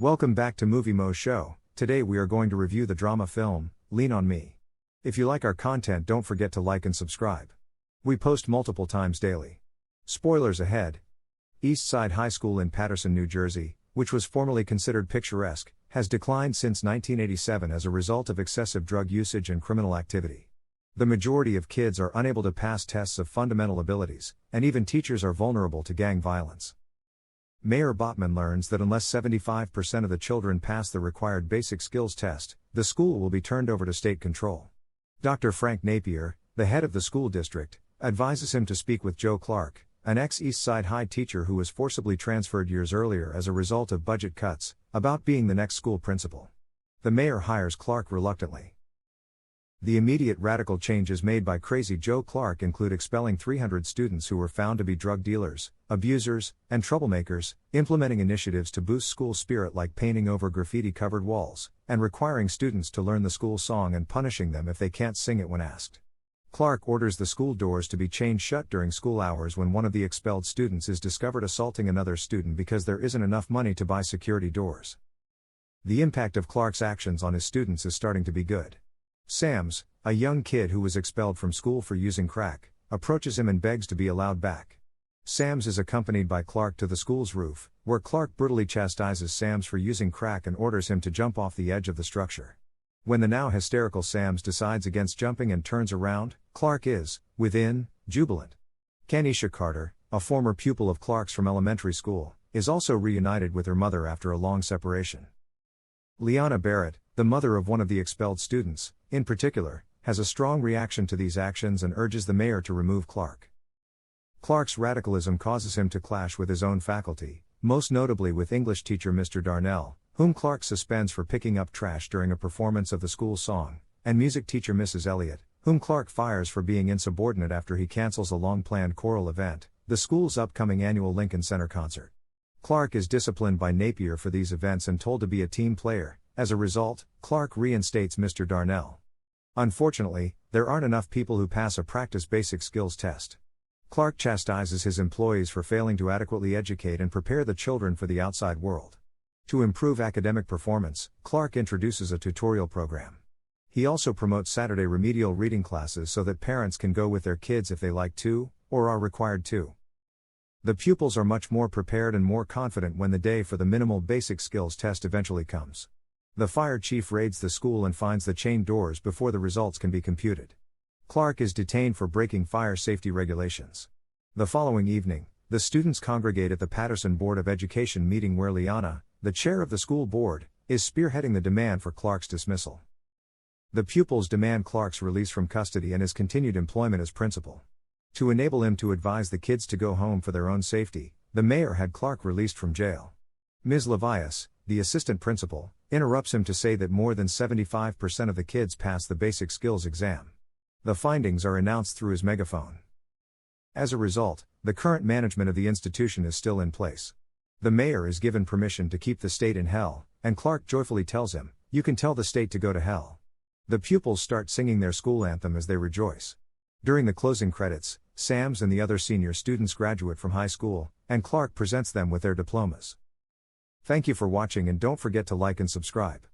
Welcome back to Movie Moshow. Today we are going to review the drama film, Lean on Me. If you like our content, don't forget to like and subscribe. We post multiple times daily. Spoilers ahead. East Side High School in Paterson, New Jersey, which was formerly considered picturesque, has declined since 1987 as a result of excessive drug usage and criminal activity. The majority of kids are unable to pass tests of fundamental abilities, and even teachers are vulnerable to gang violence. Mayor Botman learns that unless 75% of the children pass the required basic skills test, the school will be turned over to state control. Dr. Frank Napier, the head of the school district, advises him to speak with Joe Clark, an ex-East Side High teacher who was forcibly transferred years earlier as a result of budget cuts, about being the next school principal. The mayor hires Clark reluctantly. The immediate radical changes made by Crazy Joe Clark include expelling 300 students who were found to be drug dealers, abusers, and troublemakers, implementing initiatives to boost school spirit like painting over graffiti-covered walls, and requiring students to learn the school song and punishing them if they can't sing it when asked. Clark orders the school doors to be chained shut during school hours when one of the expelled students is discovered assaulting another student because there isn't enough money to buy security doors. The impact of Clark's actions on his students is starting to be good. Sams, a young kid who was expelled from school for using crack, approaches him and begs to be allowed back. Sams is accompanied by Clark to the school's roof, where Clark brutally chastises Sams for using crack and orders him to jump off the edge of the structure. When the now hysterical Sams decides against jumping and turns around, Clark is, within, jubilant. Kenisha Carter, a former pupil of Clark's from elementary school, is also reunited with her mother after a long separation. Liana Barrett, the mother of one of the expelled students, in particular, has a strong reaction to these actions and urges the mayor to remove Clark. Clark's radicalism causes him to clash with his own faculty, most notably with English teacher Mr. Darnell, whom Clark suspends for picking up trash during a performance of the school song, and music teacher Mrs. Elliott, whom Clark fires for being insubordinate after he cancels a long-planned choral event, the school's upcoming annual Lincoln Center concert. Clark is disciplined by Napier for these events and told to be a team player. As a result, Clark reinstates Mr. Darnell. Unfortunately, there aren't enough people who pass a practice basic skills test. Clark chastises his employees for failing to adequately educate and prepare the children for the outside world. To improve academic performance, Clark introduces a tutorial program. He also promotes Saturday remedial reading classes so that parents can go with their kids if they like to, or are required to. The pupils are much more prepared and more confident when the day for the minimal basic skills test eventually comes. The fire chief raids the school and finds the chained doors before the results can be computed. Clark is detained for breaking fire safety regulations. The following evening, the students congregate at the Paterson Board of Education meeting where Liana, the chair of the school board, is spearheading the demand for Clark's dismissal. The pupils demand Clark's release from custody and his continued employment as principal. To enable him to advise the kids to go home for their own safety, the mayor had Clark released from jail. Ms. Levias, the assistant principal, interrupts him to say that more than 75% of the kids pass the basic skills exam. The findings are announced through his megaphone. As a result, the current management of the institution is still in place. The mayor is given permission to keep the state in hell, and Clark joyfully tells him, "You can tell the state to go to hell." The pupils start singing their school anthem as they rejoice. During the closing credits, Sams and the other senior students graduate from high school, and Clark presents them with their diplomas. Thank you for watching and don't forget to like and subscribe.